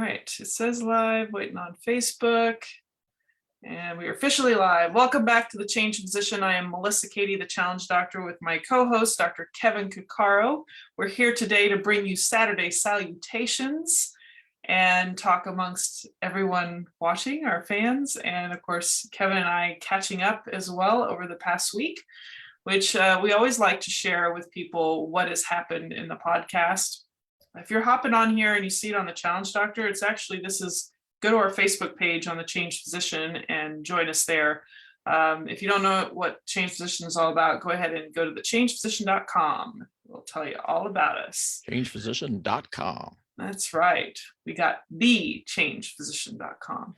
right, it says live, waiting on Facebook. And we are officially live. Welcome back to the Change Physician. I am Melissa Cady, the Challenge Doctor, with my co-host, Dr. Kevin Cuccaro. We're here today to bring you Saturday Salutations and talk amongst everyone watching, our fans, and of course, Kevin and I catching up as well over the past week, which we always like to share with people what has happened in the podcast. If you're hopping on here and you see it on the Challenge Doctor, go to our Facebook page on the Change Physician and join us there. If you don't know what Change Physician is all about, go ahead and go to thechangephysician.com. We'll tell you all about us. Changephysician.com. That's right. We got thechangephysician.com.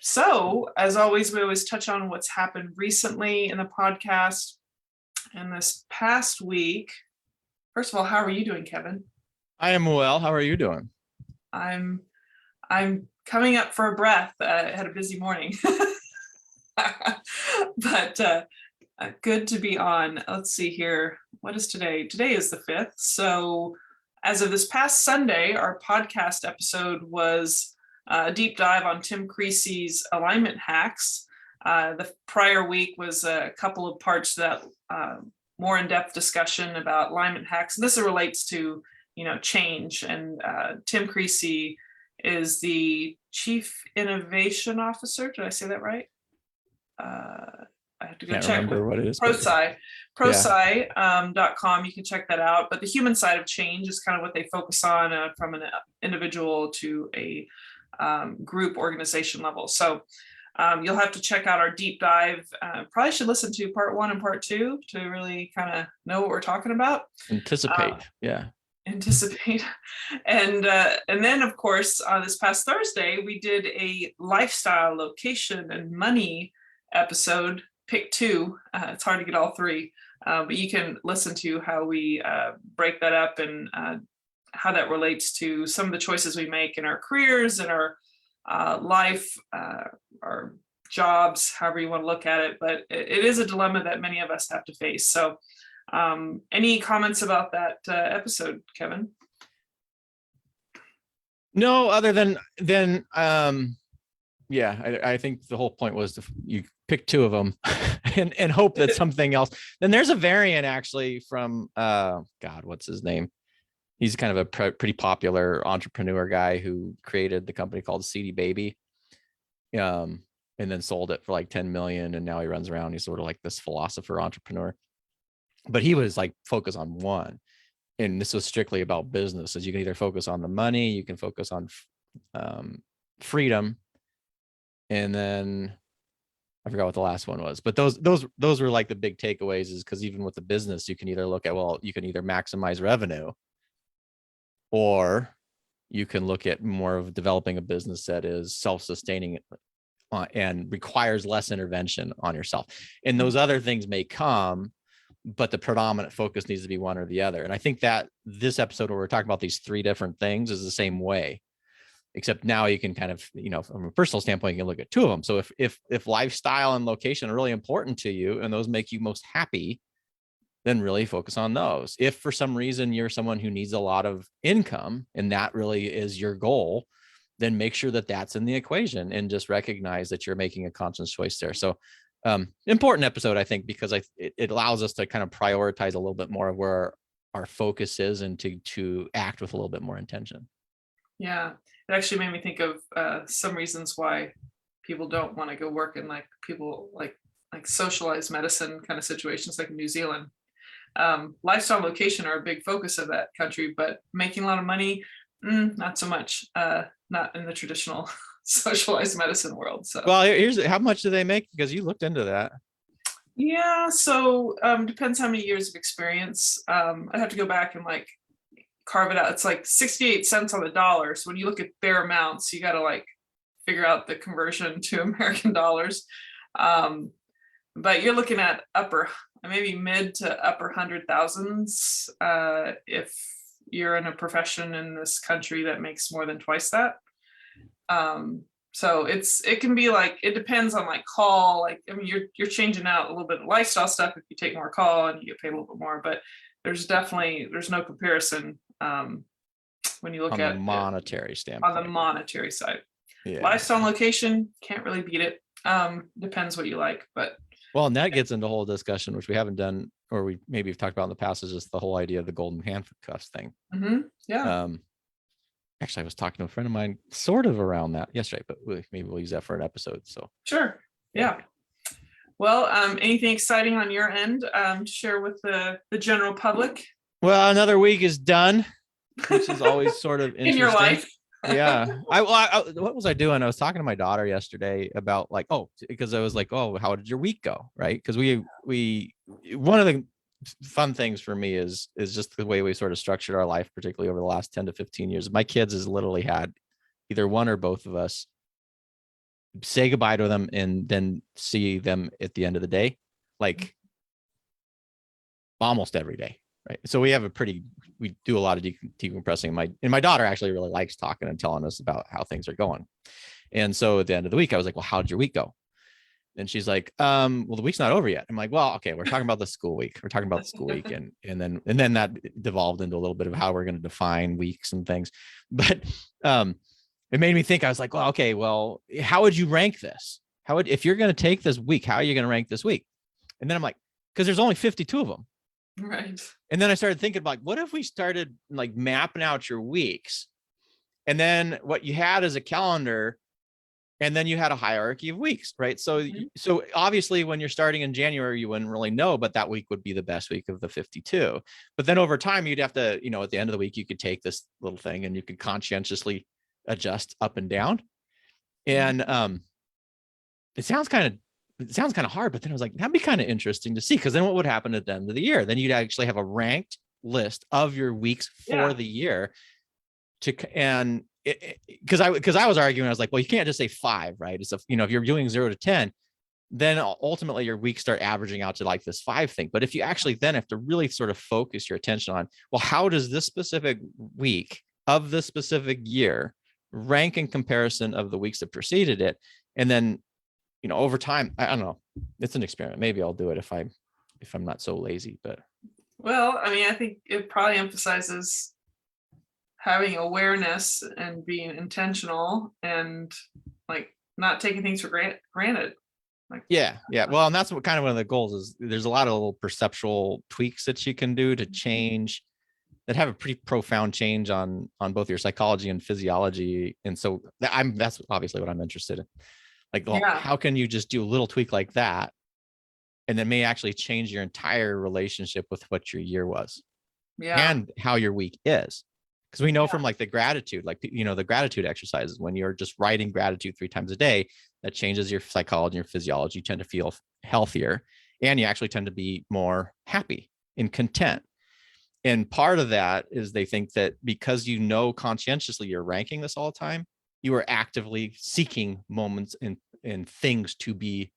So as always, we always touch on what's happened recently in the podcast. And this past week, first of all, how are you doing, Kevin? I am well. How are you doing? I'm coming up for a breath. I had a busy morning, but good to be on. Let's see here. What is today? Today is the 5th. So as of this past Sunday, our podcast episode was a deep dive on Tim Creasy's alignment hacks. The prior week was a couple of parts that more in-depth discussion about alignment hacks. And this relates to, change. And Tim Creasy is the Chief Innovation Officer. Did I say that right? I have to go Can't check. Remember what it is. ProSci.com. You can check that out. But the human side of change is kind of what they focus on from an individual to a group organization level. So you'll have to check out our deep dive. Probably should listen to part 1 and part 2 to really kind of know what we're talking about. Anticipate. And then of course this past Thursday we did a lifestyle, location, and money episode, pick 2. It's hard to get all 3, but you can listen to how we break that up and how that relates to some of the choices we make in our careers and our life, our jobs, however you want to look at it. But it is a dilemma that many of us have to face. So any comments about that episode, Kevin? No, other than I think the whole point was you pick 2 of them and hope that something else. Then there's a variant actually from what's his name? He's kind of a pretty popular entrepreneur guy who created the company called CD Baby, and then sold it for like 10 million. And now he runs around. He's sort of like this philosopher entrepreneur, but he was like focused on one. And this was strictly about business. As you can either focus on the money, you can focus on freedom. And then I forgot what the last one was, but those were like the big takeaways, is because even with the business, you can either look at, you can either maximize revenue, or you can look at more of developing a business that is self-sustaining and requires less intervention on yourself. And those other things may come, but the predominant focus needs to be one or the other. And I think that this episode where we're talking about these 3 different things is the same way, except now you can kind of, from a personal standpoint, you can look at 2 of them. So if lifestyle and location are really important to you and those make you most happy, then really focus on those. If for some reason you're someone who needs a lot of income and that really is your goal, then make sure that that's in the equation and just recognize that you're making a conscious choice there. So important episode, I think, because it allows us to kind of prioritize a little bit more of where our focus is and to act with a little bit more intention. Yeah, it actually made me think of some reasons why people don't want to go work in like socialized medicine kind of situations like in New Zealand. Lifestyle and location are a big focus of that country, but making a lot of money, not so much, not in the traditional socialized medicine world. So, well, here's how much do they make? Because you looked into that. Yeah, so depends how many years of experience. I'd have to go back and like carve it out. It's like 68 cents on the dollar. So when you look at their amounts, you got to like figure out the conversion to American dollars. But you're looking at maybe mid to upper 100,000s if you're in a profession in this country that makes more than twice that. So it can be like, it depends on like call, like, I mean, you're changing out a little bit of lifestyle stuff if you take more call and you get paid a little bit more, but there's no comparison when you look On at the it monetary on standpoint. the monetary side. Yeah. Lifestyle and location, can't really beat it. Depends what you like, but Well, and that gets into a whole discussion, which we haven't done, or we maybe have talked about in the past, is just the whole idea of the golden handcuffs thing. yeah. Actually, I was talking to a friend of mine sort of around that yesterday, but maybe we'll use that for an episode. So Sure. Yeah. Well, anything exciting on your end to share with the general public? Well, another week is done, which is always sort of interesting. In your life? Yeah. What was I doing? I was talking to my daughter yesterday about because I was like, oh, how did your week go? Right. Because we one of the fun things for me is just the way we sort of structured our life, particularly over the last 10 to 15 years. My kids has literally had either one or both of us say goodbye to them and then see them at the end of the day, like almost every day. Right. So we do a lot of decompressing. My daughter actually really likes talking and telling us about how things are going. And so at the end of the week, I was like, well, how did your week go? And she's like, well, the week's not over yet. I'm like, well, okay, we're talking about the school week. We're talking about the school week. And then that devolved into a little bit of how we're going to define weeks and things. But it made me think. I was like, well, okay, well, how would you rank this? If you're going to take this week, how are you going to rank this week? And then I'm like, because there's only 52 of them. Right. And then I started thinking about, what if we started like mapping out your weeks, and then what you had is a calendar, and then you had a hierarchy of weeks, right? So obviously when you're starting in January, you wouldn't really know, but that week would be the best week of the 52. But then over time, you'd have to, at the end of the week, you could take this little thing and you could conscientiously adjust up and down. And it sounds kind of hard, but then I was like, that'd be kind of interesting to see, because then what would happen at the end of the year? Then you'd actually have a ranked list of your weeks for the year because I was arguing, I was like, well, you can't just say 5, right? It's if you're doing 0 to 10, then ultimately your weeks start averaging out to like this 5 thing. But if you actually then have to really sort of focus your attention on, well, how does this specific week of this specific year rank in comparison of the weeks that preceded it? And then, over time, I don't know, it's an experiment. Maybe I'll do it if I'm not so lazy, but. Well, I mean, I think it probably emphasizes having awareness and being intentional and like not taking things for granted. Like, yeah. Well, and that's what kind of one of the goals is. There's a lot of little perceptual tweaks that you can do to change that have a pretty profound change on both your psychology and physiology. And so that's obviously what I'm interested in. Like, well, how can you just do a little tweak like that, and then may actually change your entire relationship with what your year was, and how your week is? Because we know from like the gratitude, the gratitude exercises, when you're just writing gratitude 3 times a day, that changes your psychology and your physiology. You tend to feel healthier, and you actually tend to be more happy and content. And part of that is they think that because conscientiously you're ranking this all the time, you are actively seeking moments and things to be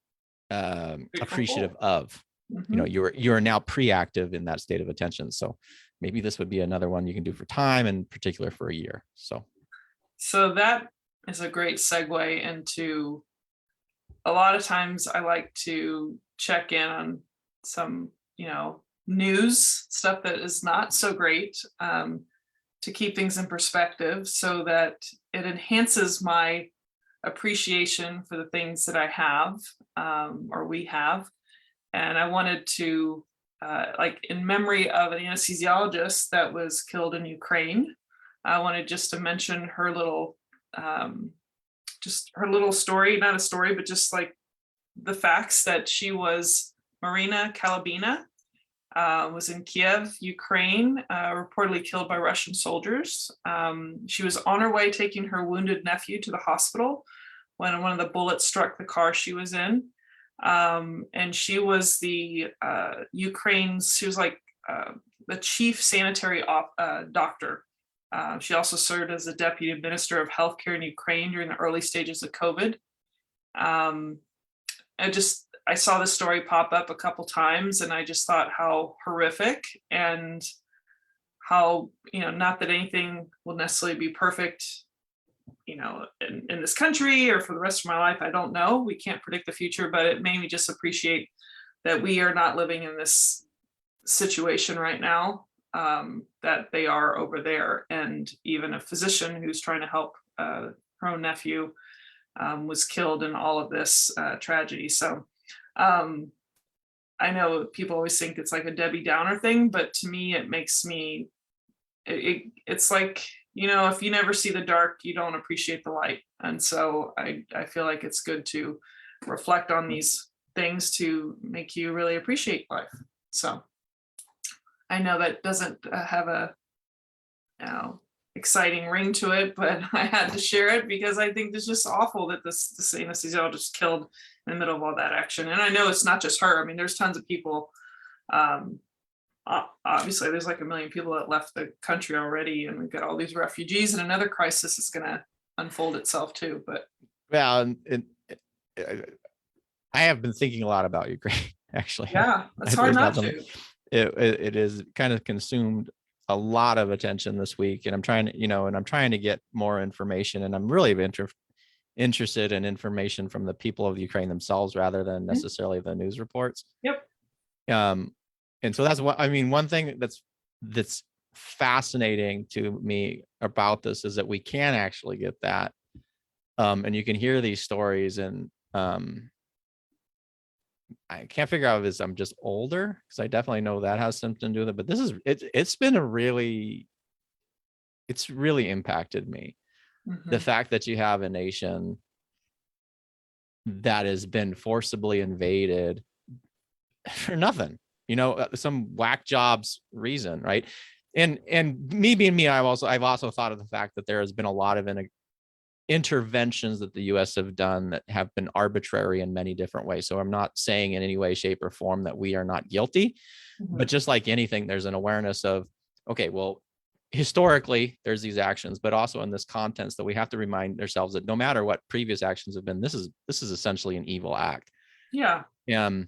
appreciative of. You are now pre-active in that state of attention. So maybe this would be another one you can do for time, and in particular for a year. So that is a great segue into, a lot of times I like to check in on some, news stuff that is not so great, to keep things in perspective so that it enhances my appreciation for the things that I have, or we have. And I wanted to, in memory of an anesthesiologist that was killed in Ukraine, I wanted just to mention her little story, not a story, but just like the facts that she was Marina Kalabina, was in Kiev, Ukraine, reportedly killed by Russian soldiers. She was on her way taking her wounded nephew to the hospital when one of the bullets struck the car she was in. And she was she was like the chief sanitary doctor. She also served as the deputy minister of healthcare in Ukraine during the early stages of COVID. I saw this story pop up a couple times, and I just thought how horrific, and how, not that anything will necessarily be perfect, in this country or for the rest of my life. I don't know. We can't predict the future, but it made me just appreciate that we are not living in this situation right now. that they are over there. And even a physician who's trying to help her own nephew was killed in all of this tragedy. So I know people always think it's like a Debbie Downer thing, but to me, it makes me, it's like, you know, if you never see the dark, you don't appreciate the light. And so I feel like it's good to reflect on these things to make you really appreciate life. So I know that doesn't have a, you know, exciting ring to it, but I had to share it because I think it's just awful that this anesthesiologist killed in the middle of all that action. And I know it's not just her. I mean, there's tons of people. Obviously, there's like 1 million people that left the country already, and we've got all these refugees, and another crisis is going to unfold itself too. But well, I have been thinking a lot about Ukraine, actually. Yeah, it's hard not to. It is kind of consumed a lot of attention this week, and I'm trying to get more information, and I'm really interested in information from the people of Ukraine themselves rather than necessarily the news reports. Yep. And so that's what I mean. One thing that's fascinating to me about this is that we can actually get that, and you can hear these stories, and I can't figure out if I'm just older, because I definitely know that has something to do with it. But it's really impacted me. The fact that you have a nation that has been forcibly invaded for nothing, some whack jobs reason, right? And me being me, I've also thought of the fact that there has been a lot of interventions that the US have done that have been arbitrary in many different ways. So I'm not saying in any way, shape, or form that we are not guilty, but just like anything, there's an awareness of, okay, well, historically there's these actions, but also in this context that we have to remind ourselves that no matter what previous actions have been, this is essentially an evil act. Yeah. And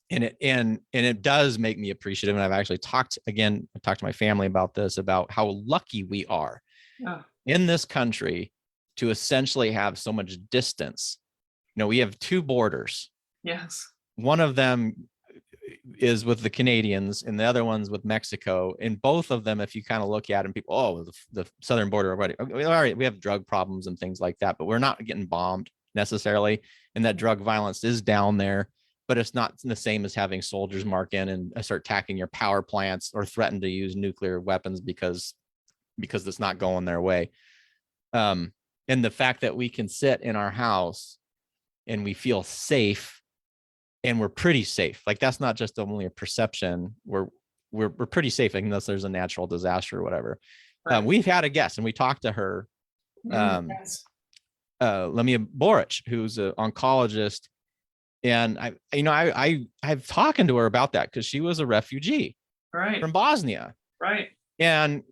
it does make me appreciative. And I've actually talked to my family about this, about how lucky we are in this country to essentially have so much distance. We have 2 borders. Yes. One of them is with the Canadians and the other one's with Mexico. And both of them, if you kind of look at them, people, the southern border already. All right, we have drug problems and things like that, but we're not getting bombed necessarily. And that drug violence is down there, but it's not the same as having soldiers mark in and start attacking your power plants or threaten to use nuclear weapons because it's not going their way. And the fact that we can sit in our house and we feel safe, and we're pretty safe. Like, that's not just only a perception. We're pretty safe unless there's a natural disaster or whatever. Right. We've had a guest, and we talked to her, Yes. Lemia Boric, who's an oncologist. And I've talking to her about that because she was a refugee from Bosnia. Right. And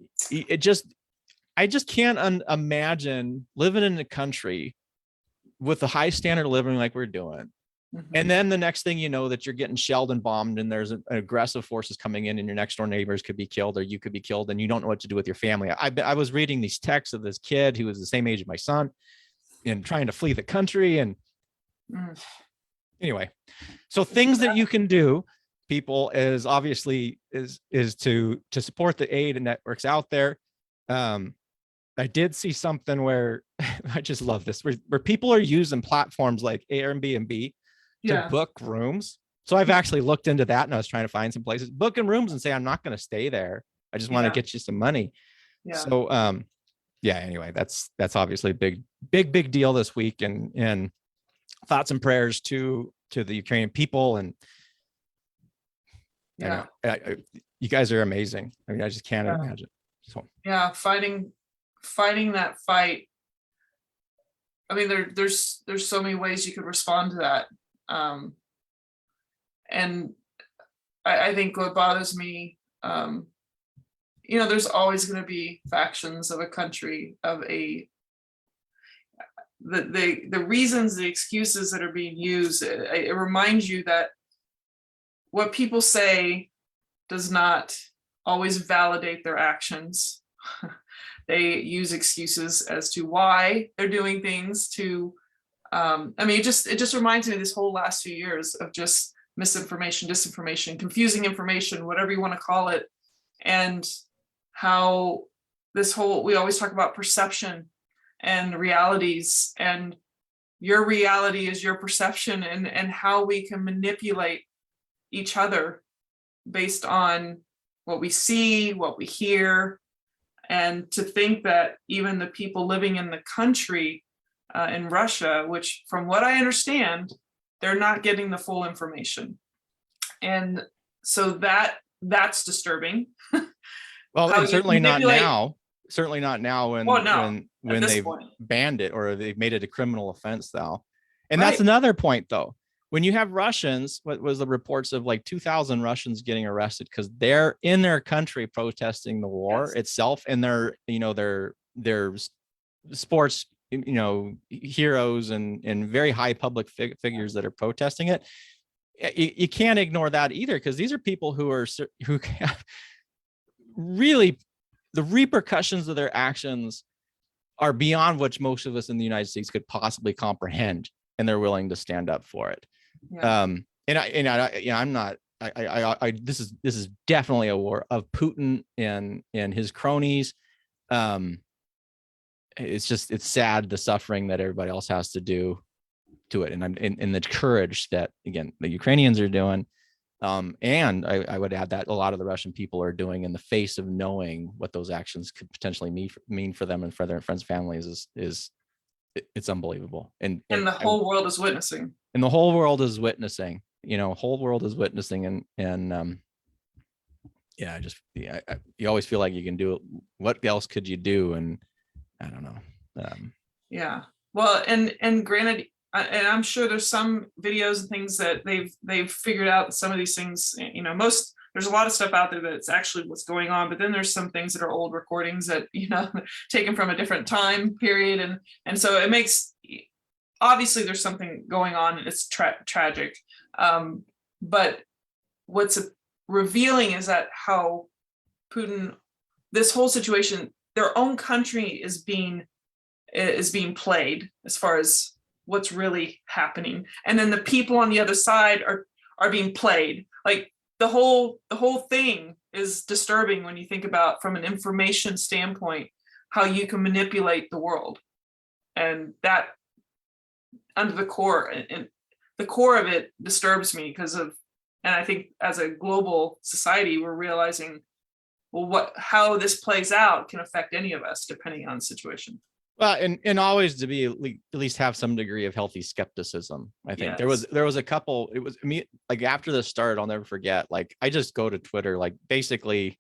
I just can't imagine living in a country with a high standard of living like we're doing. And then the next thing you know, that you're getting shelled and bombed, and there's an aggressive forces coming in, and your next door neighbors could be killed, or you could be killed, and you don't know what to do with your family. I was reading these texts of this kid who was the same age as my son and trying to flee the country. And anyway, so things that you can do, people, is obviously is to support the aid and networks out there. I did see something where I just love this, where people are using platforms like Airbnb to book rooms. So I've actually looked into that, and I was trying to find some places, booking rooms, and say, I'm not going to stay there. I just want to get you some money. So, anyway, that's obviously a big deal this week, and thoughts and prayers to the Ukrainian people. And you guys are amazing. I mean, I just can't imagine. So fighting that fight. I mean, there's so many ways you could respond to that. And I think what bothers me, there's always going to be factions of a country, of the reasons, the excuses that are being used. It reminds you that what people say does not always validate their actions. They use excuses as to why they're doing things. It just reminds me of this whole last few years of just misinformation, disinformation, confusing information, whatever you want to call it. and how we always talk about perception and realities, and your reality is your perception, and how we can manipulate each other based on what we see, what we hear. And to think that even the people living in the country in Russia, which from what I understand, they're not getting the full information. And so that's disturbing. Well, How and you certainly not manipulate- now. Certainly not now when Oh, no, when this they've point. banned it or they've made it a criminal offense now. And Right. that's another point though. When you have Russians, what was the reports of like 2,000 Russians getting arrested because they're in their country protesting the war Yes. itself, and they're, they're sports, heroes and very high public figures that are protesting it. You can't ignore that either, because these are people who have really, the repercussions of their actions are beyond what most of us in the United States could possibly comprehend, and they're willing to stand up for it. Yeah. I'm not. This is definitely a war of Putin and his cronies. It's sad the suffering that everybody else has to do to it, and the courage that, again, the Ukrainians are doing. And I would add that a lot of the Russian people are doing in the face of knowing what those actions could potentially mean for them and for their friends' families it's unbelievable. And the whole world is witnessing. And the whole world is witnessing, whole world is witnessing. You always feel like you can do it. What else could you do? And I don't know. Yeah. Well, and granted, and I'm sure there's some videos and things that they've figured out some of these things, there's a lot of stuff out there that's actually what's going on, but then there's some things that are old recordings that, taken from a different time period. And so it makes, obviously there's something going on, and it's tragic. But what's revealing is that how Putin, this whole situation, their own country is being played as far as what's really happening, and then the people on the other side are being played. Like the whole thing is disturbing when you think about, from an information standpoint, how you can manipulate the world. And that, under the core, and the core of it disturbs me and I think as a global society, we're realizing, well, how this plays out can affect any of us depending on the situation. Well, and always to be at least have some degree of healthy skepticism. I think Yes. there was a couple. It was me, like, after this started, I'll never forget. Like, I just go to Twitter, like, basically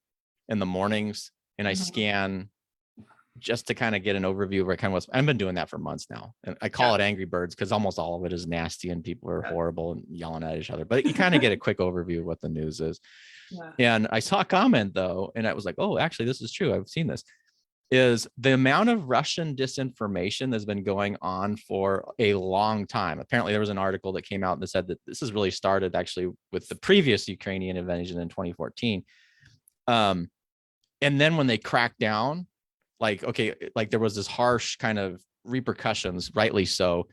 in the mornings, and I scan just to kind of get an overview of where kind of what's. I've been doing that for months now, and I call it Angry Birds because almost all of it is nasty and people are horrible and yelling at each other. But you kind of get a quick overview of what the news is. Yeah. And I saw a comment though, and I was like, oh, actually, this is true. I've seen this. Is the amount of Russian disinformation that's been going on for a long time. Apparently, there was an article that came out that said that this has really started actually with the previous Ukrainian invasion in 2014. And then when they cracked down, like there was this harsh kind of repercussions, rightly so,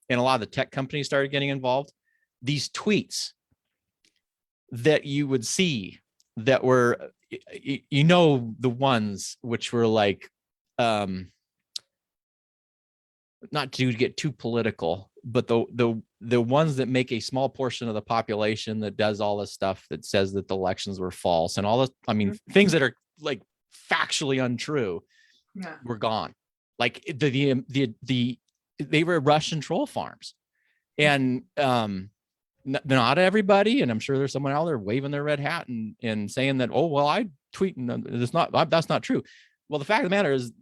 and a lot of the tech companies started getting involved. These tweets that you would see that were, the ones which were like, not to get too political, but the ones that make a small portion of the population that does all this stuff that says that the elections were false and all this, things that are like factually untrue, were gone. Like they were Russian troll farms, and not everybody, and I'm sure there's someone out there waving their red hat and saying that, oh, well, I tweet and that's not true. Well, the fact of the matter is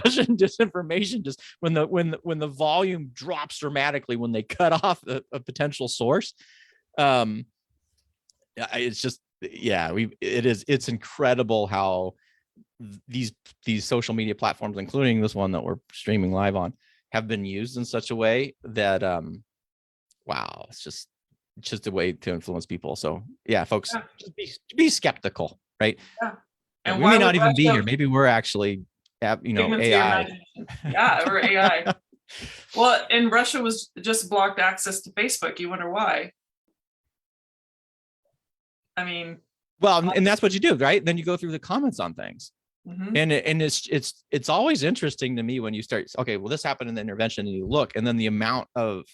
Russian disinformation, just when the volume drops dramatically, when they cut off a potential source, it's just, it's incredible how these social media platforms, including this one that we're streaming live on, have been used in such a way that wow, it's just a way to influence people. So yeah, folks, just be skeptical, right? Yeah. And we may not even be here. Maybe we're actually, AI. Yeah, or AI. Well, and Russia was just blocked access to Facebook. You wonder why? I mean, Well, and that's what you do, right? Then you go through the comments on things. Mhm. And it's always interesting to me when you start, okay, well, this happened in the intervention, and you look, and then the amount of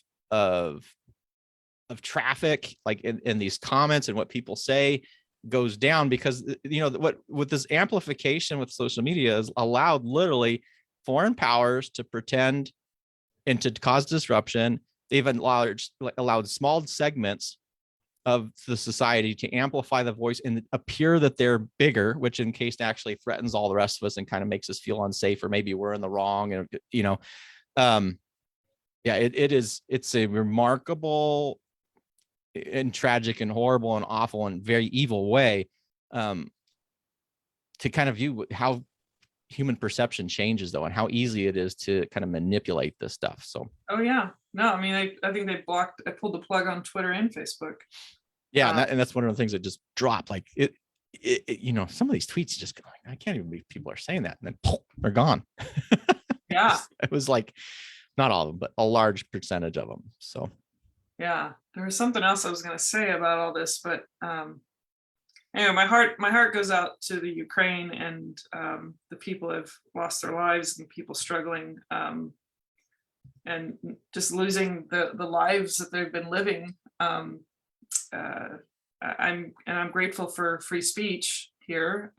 traffic, like in these comments and what people say goes down, because what with this amplification with social media has allowed literally foreign powers to pretend and to cause disruption. They've allowed small segments of the society to amplify the voice and appear that they're bigger, which in case actually threatens all the rest of us and kind of makes us feel unsafe, or maybe we're in the wrong. And it's a remarkable and tragic and horrible and awful and very evil way to kind of view how human perception changes, though, and how easy it is to kind of manipulate this stuff. So Oh yeah, no, I mean, I think I pulled the plug on Twitter and Facebook. yeah, and that's one of the things that just dropped. Like it some of these tweets just going, I can't even believe people are saying that, and then they're gone. Yeah. It was like not all of them, but a large percentage of them. So Yeah, there was something else I was going to say about all this, but anyway, my heart goes out to the Ukraine and the people have lost their lives and people struggling and just losing the lives that they've been living. I'm grateful for free speech here.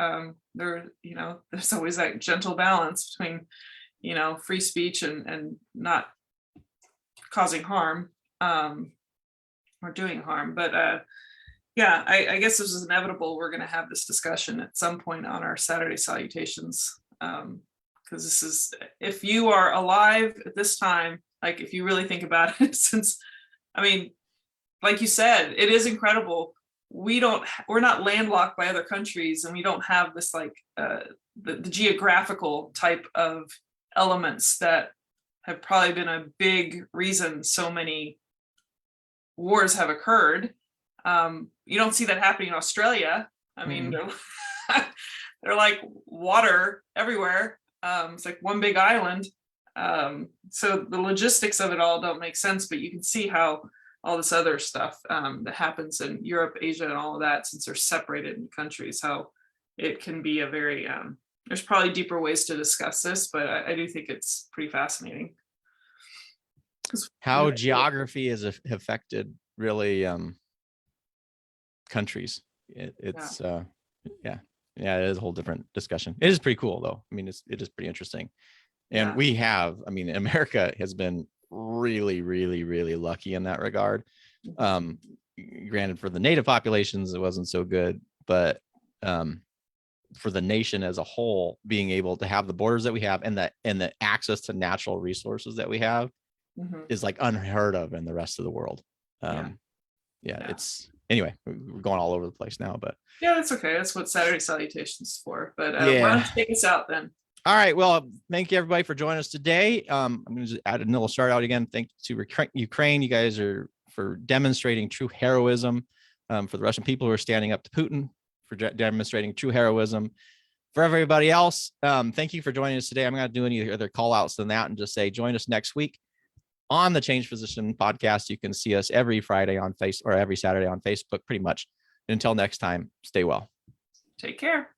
There's always that gentle balance between free speech and not causing harm or doing harm. But yeah, I guess this is inevitable. We're going to have this discussion at some point on our Saturday Salutations, because this is, if you are alive at this time, like if you really think about it, since, I mean, like you said, it is incredible. We're not landlocked by other countries, and we don't have this like the geographical type of elements that have probably been a big reason so many wars have occurred. You don't see that happening in Australia. I mean, they're like water everywhere. It's like one big island. So the logistics of it all don't make sense, but you can see how all this other stuff that happens in Europe, Asia, and all of that, since they're separated in countries, how it can be a very, there's probably deeper ways to discuss this, but I do think it's pretty fascinating. How geography has affected really countries. It's it is a whole different discussion. It is pretty cool though. I mean, it is pretty interesting. And we have, I mean, America has been really, really, really lucky in that regard. Granted, for the native populations, it wasn't so good, but for the nation as a whole, being able to have the borders that we have and the access to natural resources that we have is like unheard of in the rest of the world. It's anyway, we're going all over the place now, but yeah, that's okay. That's what Saturday Salutations is for. But why don't you take us out then? All right. Well, thank you everybody for joining us today. I'm going to just add a little shout out again. Thanks to Ukraine. You guys are for demonstrating true heroism, for the Russian people who are standing up to Putin, for demonstrating true heroism. For everybody else, thank you for joining us today. I'm not going to do any other call outs than that and just say, join us next week on the Change Physician podcast. You can see us every Friday on Facebook or every Saturday on Facebook, pretty much. Until next time, stay well. Take care.